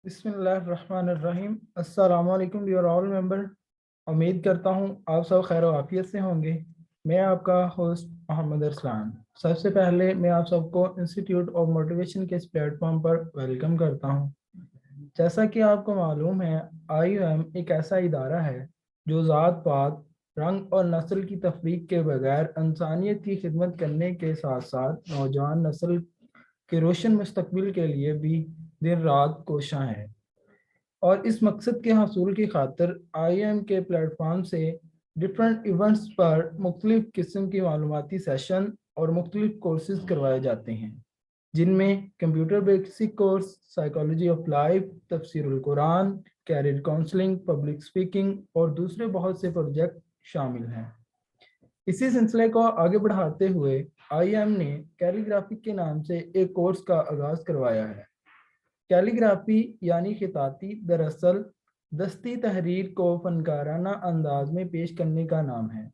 بسم اللہ الرحمن الرحیم۔ السلام علیکم ڈیئر آل ممبر، امید کرتا ہوں آپ سب خیر و عافیت سے ہوں گے۔ میں آپ کا ہوسٹ محمد ارسلان۔ سب سے پہلے میں آپ سب کو انسٹیٹیوٹ آف موٹیویشن کے اس پلیٹ فارم پر ویلکم کرتا ہوں۔ جیسا کہ آپ کو معلوم ہے، IUM ایک ایسا ادارہ ہے جو ذات پات، رنگ اور نسل کی تفریق کے بغیر انسانیت کی خدمت کرنے کے ساتھ ساتھ نوجوان نسل کے روشن مستقبل کے لیے بھی دن رات کوشاں ہے، اور اس مقصد کے حصول کی خاطر IUM کے پلیٹ فارم سے ڈفرینٹ ایونٹس پر مختلف قسم کی معلوماتی سیشن اور مختلف کورسز کروائے جاتے ہیں، جن میں computer basic course, psychology of life, تفسیر القرآن، کیریئر کاؤنسلنگ، پبلک اسپیکنگ اور دوسرے بہت سے پروجیکٹ شامل ہیں۔ اسی سلسلے کو آگے بڑھاتے ہوئے IUM نے کیلی گرافی کے نام سے ایک کورس کا آغاز کروایا ہے۔ کیلی گرافی یعنی خطاطی دراصل دستی تحریر کو فنکارانہ انداز میں پیش کرنے کا نام ہے۔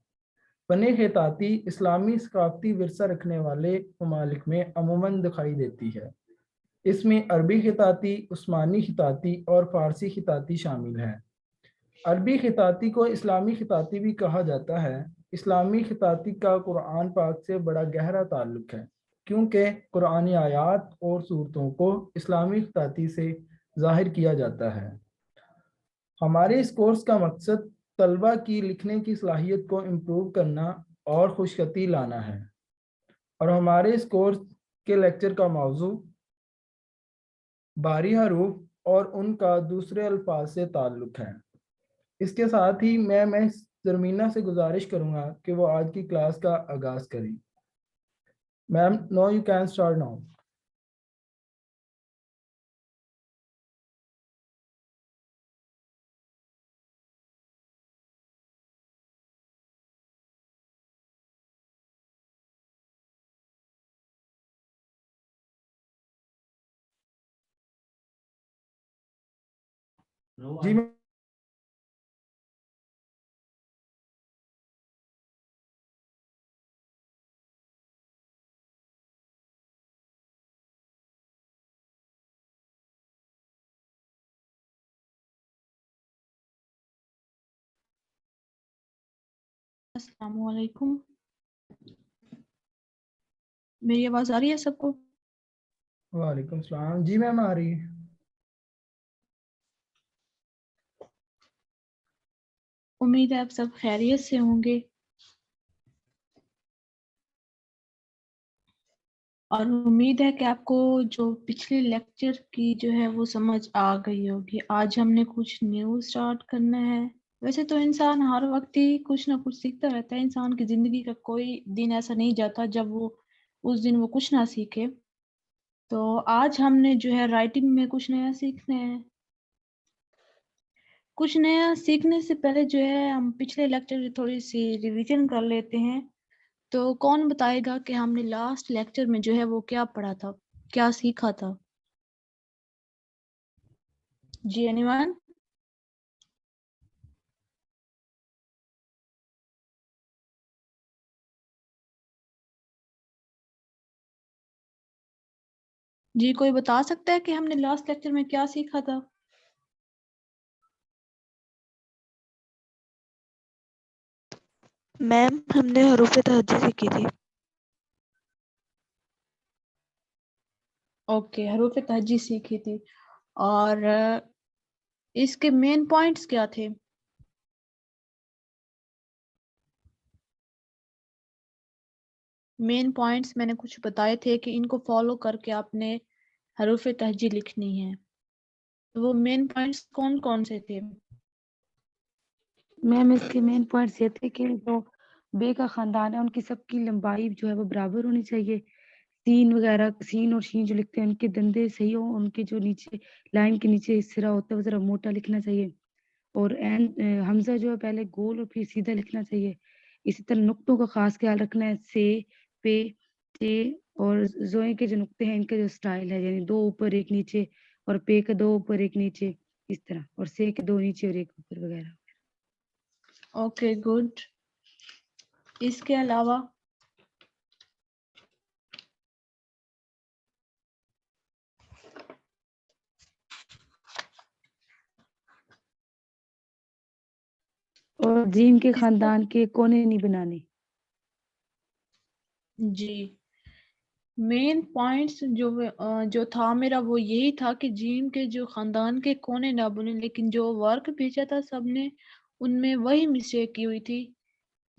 فن خطاطی اسلامی ثقافتی ورثہ رکھنے والے ممالک میں عموماً دکھائی دیتی ہے۔ اس میں عربی خطاطی، عثمانی خطاطی اور فارسی خطاطی شامل ہے۔ عربی خطاطی کو اسلامی خطاطی بھی کہا جاتا ہے۔ اسلامی خطاطی کا قرآن پاک سے بڑا گہرا تعلق ہے، کیونکہ قرآنی آیات اور صورتوں کو اسلامی خطاطی سے ظاہر کیا جاتا ہے۔ ہمارے اس کورس کا مقصد طلبہ کی لکھنے کی صلاحیت کو امپروو کرنا اور خوشخطی لانا ہے، اور ہمارے اس کورس کے لیکچر کا موضوع باری حروف اور ان کا دوسرے الفاظ سے تعلق ہے۔ اس کے ساتھ ہی میں زرمینہ سے گزارش کروں گا کہ وہ آج کی کلاس کا آغاز کریں۔ میم، نو یو کین اسٹارٹ ناؤ۔ جی السلام علیکم، میری آواز آ رہی ہے سب کو؟ وعلیکم السلام۔ جی میم، آ رہی ہے۔ امید ہے آپ سب خیریت سے ہوں گے، اور امید ہے کہ آپ کو جو پچھلے لیکچر کی جو ہے وہ سمجھ آ گئی ہوگی۔ آج ہم نے کچھ نیو سٹارٹ کرنا ہے۔ ویسے تو انسان ہر وقت ہی کچھ نہ کچھ سیکھتا رہتا ہے، انسان کی زندگی کا کوئی دن ایسا نہیں جاتا جب وہ اس دن وہ کچھ نہ سیکھے۔ تو آج ہم نے جو ہے رائٹنگ میں کچھ نیا سیکھنا ہے۔ کچھ نیا سیکھنے سے پہلے جو ہے ہم پچھلے لیکچر تھوڑی سی ریویژن کر لیتے ہیں۔ تو کون بتائے گا کہ ہم نے لاسٹ لیکچر میں جو ہے وہ کیا پڑھا تھا، کیا سیکھا تھا؟ جی اینی ون؟ جی کوئی بتا سکتا ہے کہ ہم نے لاسٹ لیکچر میں کیا سیکھا تھا؟ میم، ہم نے حروف تہجی سیکھی تھی۔ اوکے، حروف تہجی سیکھی تھی، اور اس کے مین پوائنٹس کیا تھے؟ مین پوائنٹس میں نے کچھ بتائے تھے کہ ان کو فالو کر کے آپ نے حروف تہجی لکھنی ہے۔ تو وہ مین پوائنٹس کون کون سے تھے؟ میم، اس کے مین پوائنٹس یہ تھے کہ جو بے کا خاندان ہے ان کی سب کی لمبائی جو ہے وہ برابر ہونی چاہیے۔ سین وغیرہ، سین اور شین جو لکھتے ہیں ان کے دندے صحیح ہوں، ان کے جو نیچے لائن کے نیچے سرا ہوتا ہے وہ ذرا موٹا لکھنا چاہیے، اور حمزہ جو ہے پہلے گول اور پھر سیدھا لکھنا چاہیے۔ اسی طرح نقطوں کا خاص خیال رکھنا ہے، سے، پہ، تے اور زوئیں کے جو نقطے ہیں ان کا جو سٹائل ہے، یعنی 2 اوپر 1 نیچے، اور پے کے 2 اوپر 1 نیچے، اس طرح، اور سے کے 2 نیچے اور 1 اوپر وغیرہ۔ Okay good. اس کے علاوہ اور جیم کے خاندان کے کونے نہیں بنانے. جی مین پوائنٹس جو تھا میرا وہ یہی تھا کہ جیم کے جو خاندان کے کونے نہ بنے، لیکن جو ورک بھیجا تھا سب نے ان میں وہی مسٹیک کی ہوئی تھی.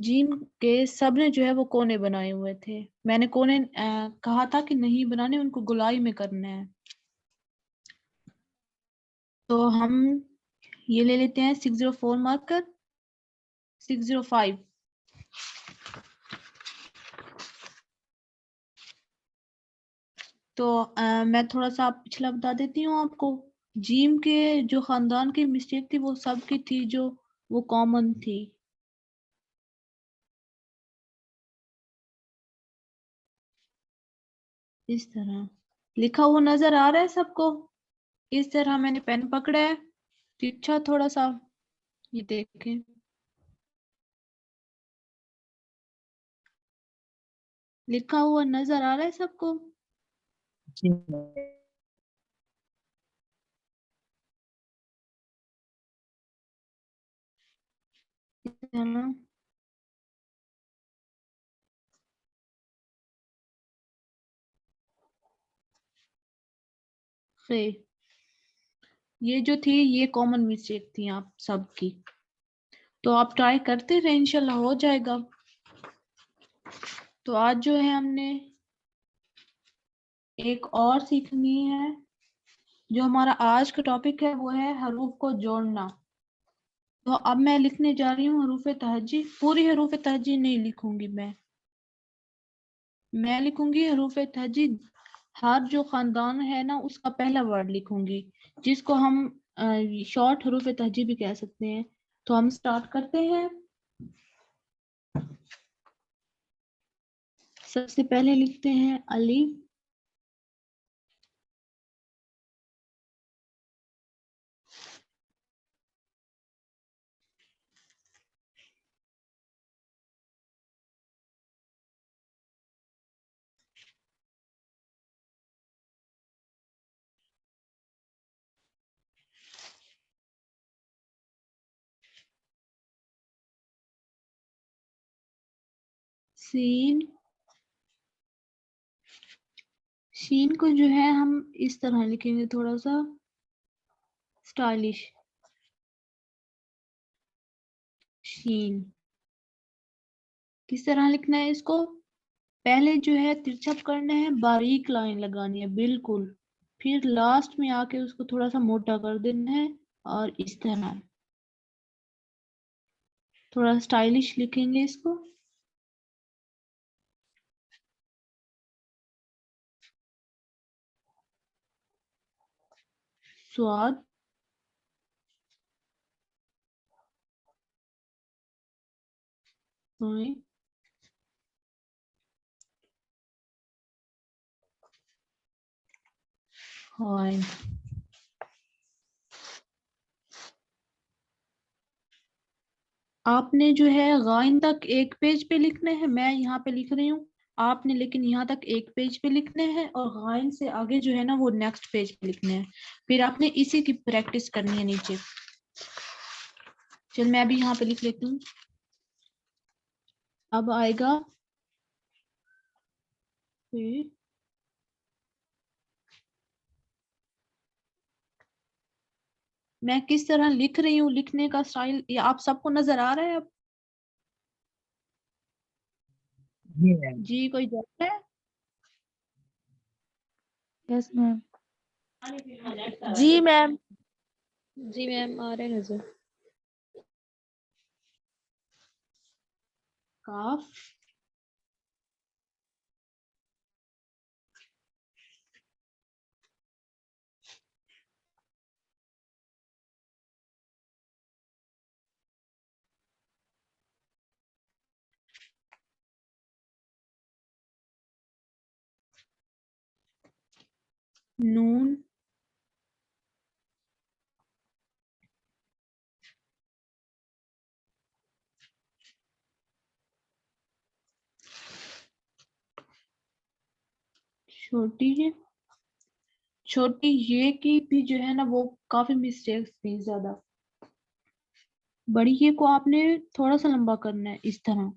جیم کے سب نے جو ہے وہ کونے بنائے ہوئے تھے. میں نے کونے کہا تھا کہ نہیں بنانے، ان کو گلائی میں کرنا ہے. تو ہم یہ لے لیتے ہیں 604 مارکر 605. تو میں تھوڑا سا پچھلا بتا دیتی ہوں آپ کو. جیم کے جو خاندان کی مسٹیک تھی وہ سب کی تھی، جو وہ کامن تھی. اس طرح لکھا ہوا نظر آ رہا ہے سب کو؟ اس طرح میں نے پین پکڑا ہے تیرچھا تھوڑا سا، یہ دیکھیں. لکھا ہوا نظر آ رہا ہے سب کو؟ جی اس طرح خیر یہ جو تھی یہ کامن مسٹیک تھی آپ سب کی. تو آپ ٹرائی کرتے رہے، انشاءاللہ ہو جائے گا. تو آج جو ہے ہم نے ایک اور سیکھنی ہے. جو ہمارا آج کا ٹاپک ہے وہ ہے حروف کو جوڑنا. تو اب میں لکھنے جا رہی ہوں حروف تہجی. پوری حروف تہجی نہیں لکھوں گی میں لکھوں گی حروف تہجی. ہر جو خاندان ہے نا اس کا پہلا ورڈ لکھوں گی، جس کو ہم شارٹ حروف تہجی بھی کہہ سکتے ہیں. تو ہم سٹارٹ کرتے ہیں. سب سے پہلے لکھتے ہیں الف. سین. شین کو جو ہے ہم اس طرح لکھیں گے، تھوڑا سا اسٹائلش. شین کس طرح لکھنا ہے اس کو؟ پہلے جو ہے ترچھا کرنا ہے، باریک لائن لگانی ہے بالکل، پھر لاسٹ میں آ کے اس کو تھوڑا سا موٹا کر دینا ہے، اور اس طرح تھوڑا اسٹائلش لکھیں گے اس کو. سواد. ہائے. آپ نے جو ہے غائن تک ایک پیج پہ لکھنا ہے، میں یہاں پہ لکھ رہی ہوں. آپ نے لیکن یہاں تک ایک پیج پہ لکھنے ہیں، اور غائن سے آگے جو ہے نا وہ نیکسٹ پیج پہ لکھنے ہیں. پھر آپ نے اسی کی پریکٹس کرنی ہے نیچے. چل میں ابھی یہاں پہ لکھ لیتی ہوں. اب آئے گا پھر میں کس طرح لکھ رہی ہوں، لکھنے کا سٹائل یہ آپ سب کو نظر آ رہا ہے اب؟ جی میم. جی کوئی جواب ہے؟ یس میم. جی میم. جی میم آ رہے ہیں نظر. کاف. نون. چھوٹی ہے، چھوٹی یہ کی بھی جو ہے نا وہ کافی مسٹیکس تھی زیادہ. بڑی یہ کو آپ نے تھوڑا سا لمبا کرنا ہے اس طرح.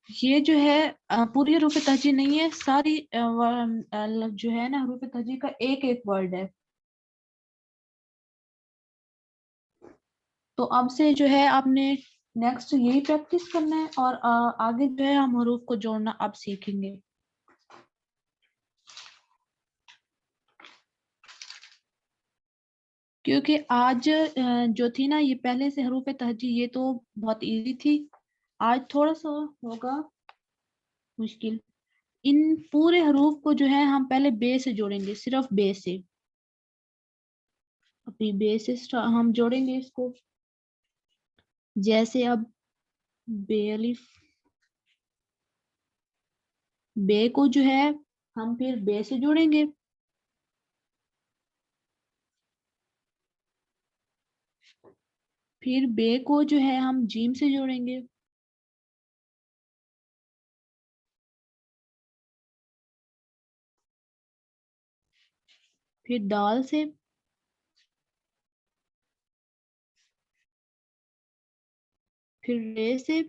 یہ جو ہے پوری حروف تہجی نہیں ہے، ساری جو ہے نا حروف تہجی کا ایک ایک ورڈ ہے. تو اب سے جو ہے آپ نے نیکسٹ یہی پریکٹس کرنا ہے اور آگے جو ہے ہم حروف کو جوڑنا اب سیکھیں گے. کیونکہ آج جو تھی نا یہ پہلے سے حروف تہجی یہ تو بہت ایزی تھی، آج تھوڑا سا ہوگا مشکل. ان پورے حروف کو جو ہے ہم پہلے بے سے جوڑیں گے، صرف بے سے. اپنی بے سے ہم جوڑیں گے اس کو. جیسے اب بے الف، بے کو جو ہے ہم پھر بے سے جوڑیں گے. پھر بے کو جو ہے ہم جیم سے جوڑیں گے. پھر دال سے. پھر رے سے.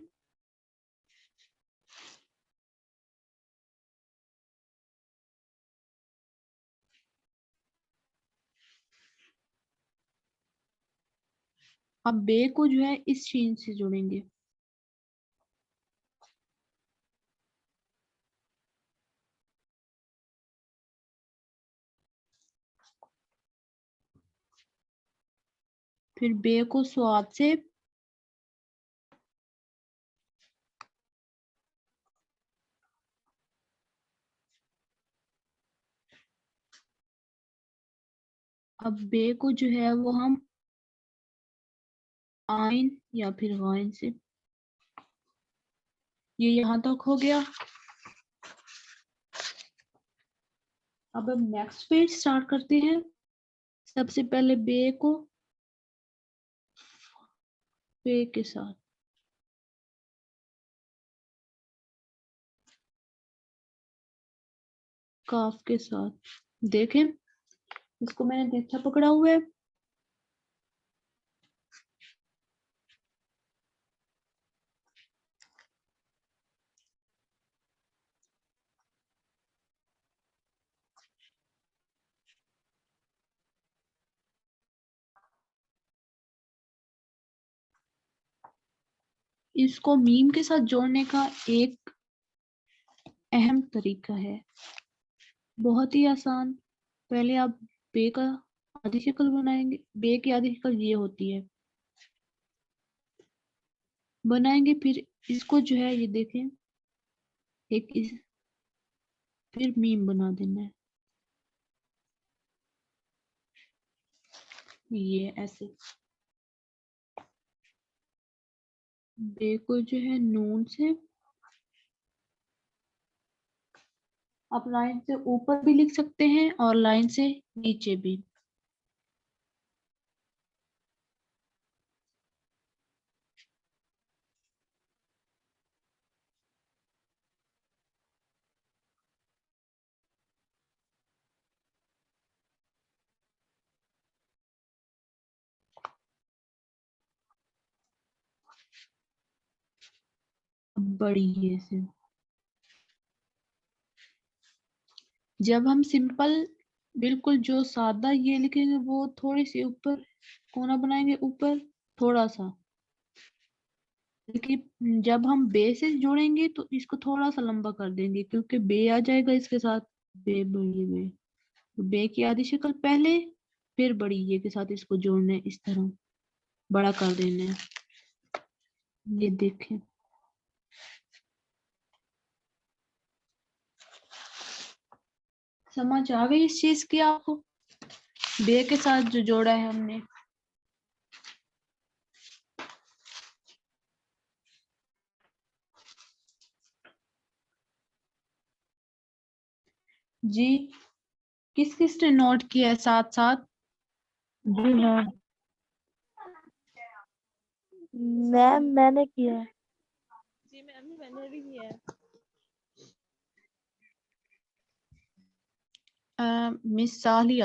اب بے کو جو ہے اس شین سے جوڑیں گے. پھر بے کو سواد سے. اب بے کو جو ہے وہ ہم آئین یا پھر غائن سے. یہ یہاں تک ہو گیا. اب ہم نیکسٹ پیج سٹارٹ کرتے ہیں. سب سے پہلے بے کو بے کے ساتھ، کاف کے ساتھ. دیکھیں اس کو میں نے دیکھا پکڑا ہوا ہے. اس کو میم کے ساتھ جوڑنے کا ایک اہم طریقہ ہے، بہت ہی آسان. پہلے آپ بے کا آدھی شکل بنائیں گے. بے کی آدھی شکل یہ ہوتی ہے، بنائیں گے. پھر اس کو جو ہے یہ دیکھیں ایک پھر میم بنا دینا ہے. یہ ایسے بے کو جو ہے نون سے. آپ لائن سے اوپر بھی لکھ سکتے ہیں اور لائن سے نیچے بھی. بڑی یہ سے جب ہم سمپل بالکل جو سادہ یہ لکھیں گے وہ تھوڑی سی اوپر کونا بنائیں گے، اوپر تھوڑا سا. لیکن جب ہم بے سے جوڑیں گے تو اس کو تھوڑا سا لمبا کر دیں گے کیونکہ بے آ جائے گا اس کے ساتھ. بے بڑی بے، بے کی آدھی شکل پہلے پھر بڑی یہ کے ساتھ اس کو جوڑنا ہے، اس طرح بڑا کر دینا ہے. یہ دیکھیں سمجھ آ گئی اس چیز کی آپ کو، بے کے ساتھ جو جوڑا ہے ہم نے. جی کس کس نے نوٹ کیا ہے ساتھ ساتھ؟ جی ہاں میم میں نے کیا ہے. جی میم میں نے بھی کیا ہے. مس سالیہ